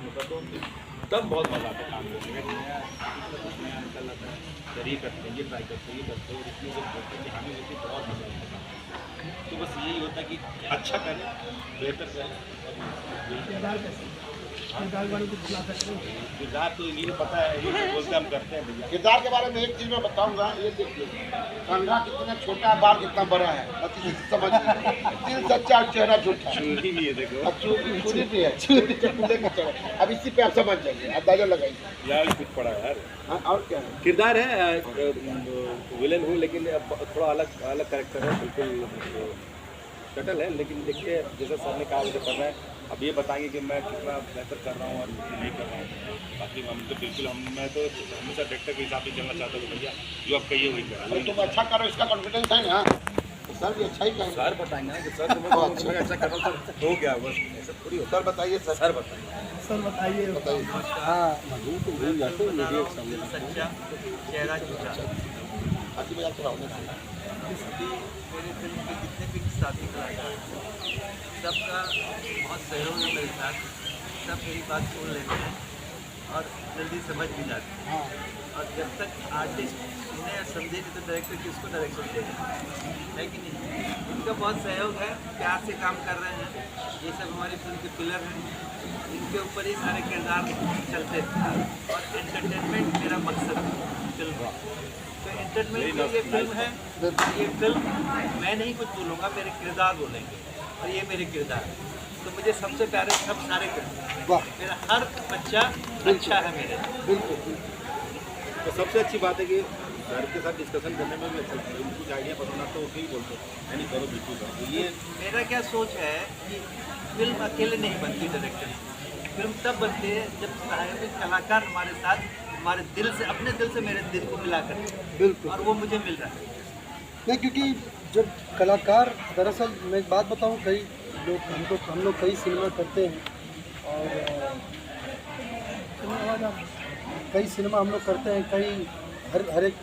होता तो तब बहुत मज़ा आता काम करने का। नया निकल आता है, सर ये करते हैं, ये ट्राई करते हैं, ये करते हैं, और इसमें जब होते हैं कि हमें होती है बहुत मज़ा आता है। तो बस यही होता है कि अच्छा करें, बेहतर करें। किरदार तो इन्हीं को पता है, ये तो बोलते हम करते हैं भैया। किरदार के बारे में एक चीज़ मैं बताऊंगा, ये देखिए कंधा कितना छोटा, बाल कितना बड़ा है, बस इसे समझ दिल सच्चा और चेहरा झूठा। चुनी भी है देखो, अब चूड़ी भी है, चूड़ी के खुले का चेहरा। अब इसी पे आप समझ जाइए, अंदाजा लगाइए। यार कुछ पड़ा है यार। हाँ, और क्या है? किरदार है, विलन हूँ, लेकिन अब थोड़ा अलग अलग कैरेक्टर है, बिल्कुल शटल है। लेकिन देखिए जैसा सर ने कहा मुझे करना है, अब ये बताएंगे कि मैं कितना बेहतर कर रहा हूँ और नहीं कर रहा हूँ। बाकी हम तो बिल्कुल मैं तो हमेशा डायरेक्टर के हिसाब से चलना चाहता हूँ भैया, जो आप कहिए वही अरे करें। तुम अच्छा करो, इसका कॉन्फिडेंस है ना, तो सर भी अच्छा ही कहेंगे। सर बताएंगे ना कि सर तुम्हें अच्छा कर रहा हूँ तो हो गया, बस ऐसा थोड़ी होता सर बताइए सर। है। सर बताएंगे। सर बताइए। बताइए। हाँ, भूल जाते हो मीडिया के सामने। सच्चा चेहरा झूठा। बाकी बाजार थोड़ा होने चाहिए। अभी मेरे फिल्म के जितने भी साथी कलाकार हैं, सबका बहुत सहयोग है मेरे साथ। सब मेरी बात सुन लेते हैं और जल्दी समझ भी जाते हैं। हाँ, और जब तक आर्टिस्ट सुने या समझे नहीं तो डायरेक्टर किसको डायरेक्शन देगा, है कि नहीं? इनका बहुत सहयोग है, प्यार से काम कर रहे हैं। ये सब हमारी फिल्म के पिलर हैं, इनके ऊपर ही सारे किरदार चलते हैं। और एंटरटेनमेंट मेरा मकसद है फिल्म। तो एंटरटेनमेंट के लिए फिल्म है। ये फिल्म मैं नहीं कुछ बोलूँगा, मेरे किरदार बोलेंगे और ये मेरे किरदार हैं। तो मुझे सबसे प्यारे सब सारे किरदार, वाह, मेरा हर बच्चा अच्छा है मेरे। बिल्कुल। तो सबसे अच्छी बात है कि सर के साथ डिस्कशन करने में भी अच्छा लगता है। कुछ आइडिया पसंद आता है तो ही बोलते हैं नहीं करो बिल्कुल करो। तो ये मेरा क्या सोच है कि फिल्म अकेले नहीं बनती डायरेक्टर, फिल्म तब बनती है जब सहायक कलाकार हमारे साथ हमारे दिल से, अपने दिल से मेरे दिल को मिला करते हैं, बिल्कुल। और वो मुझे मिल रहा है। नहीं, क्योंकि जब कलाकार, दरअसल मैं एक बात बताऊं, कई लोग हम लोग कई सिनेमा करते हैं और कई सिनेमा हम लोग करते हैं, कई हर एक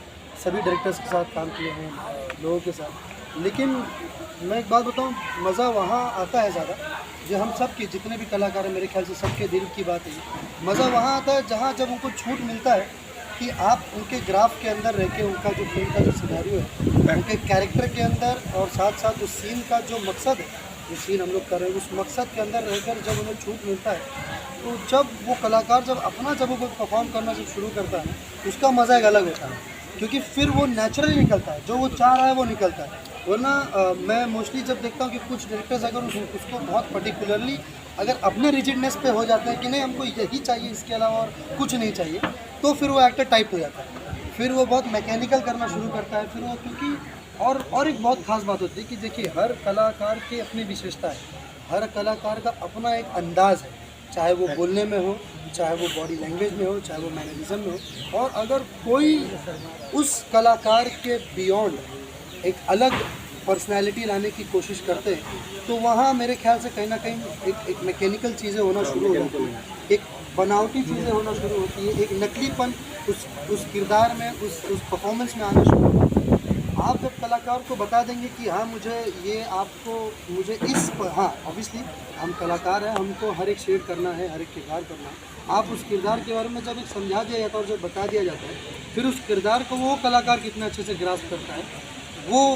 सभी डायरेक्टर्स के साथ काम किए हैं, लोगों के साथ। लेकिन मैं एक बात बताऊं, मज़ा वहाँ आता है ज़्यादा, जो हम सब के जितने भी कलाकार हैं, मेरे ख्याल से सबके दिल की बात है। मज़ा वहाँ आता है जहाँ जब उनको छूट मिलता है कि आप उनके ग्राफ के अंदर रह के उनका जो फिल्म का जो सिनेरियो है, उनके कैरेक्टर के अंदर, और साथ साथ उस सीन का जो मकसद है, जो सीन हम लोग कर रहे हैं, उस मकसद के अंदर रहकर जब उन्हें छूट मिलता है, तो जब वो कलाकार जब वो परफॉर्म करना जब शुरू करता है, उसका मज़ा एक अलग होता है, क्योंकि फिर वो नेचुरली निकलता है, जो वो चाह रहा है वो निकलता है। वरना मैं मोस्टली जब देखता हूँ कि कुछ डायरेक्टर्स अगर उसको बहुत पर्टिकुलरली अगर अपने रिजिडनेस पे हो जाते हैं कि नहीं हमको यही चाहिए, इसके अलावा और कुछ नहीं चाहिए, तो फिर वो एक्टर टाइप हो जाता है, फिर वो बहुत मैकेनिकल करना शुरू करता है। फिर वो क्योंकि और एक बहुत ख़ास बात होती है कि देखिए हर कलाकार की अपनी विशेषता है, हर कलाकार का अपना एक अंदाज़ है, चाहे वो बोलने में हो, चाहे वो बॉडी लैंग्वेज में हो, चाहे वो मैनरिज्म में हो। और अगर कोई उस कलाकार के बियॉन्ड एक अलग पर्सनालिटी लाने की कोशिश करते हैं, तो वहाँ मेरे ख्याल से कहीं ना कहीं एक मैकेनिकल चीज़ें होना शुरू हो जाती हैं, एक बनावटी चीज़ें होना शुरू होती है, एक नकलीपन उस किरदार में, उस परफॉर्मेंस में आना शुरू होता है। आप जब कलाकार को बता देंगे कि हाँ मुझे हाँ ऑब्वियसली हम कलाकार हैं, हमको हर एक शेड करना है, हर एक किरदार करना है। आप उस किरदार के बारे में जब एक समझा दिया जाता है और जब बता दिया जाता है, फिर उस किरदार को वो कलाकार कितना अच्छे से ग्रास्प करता है, वो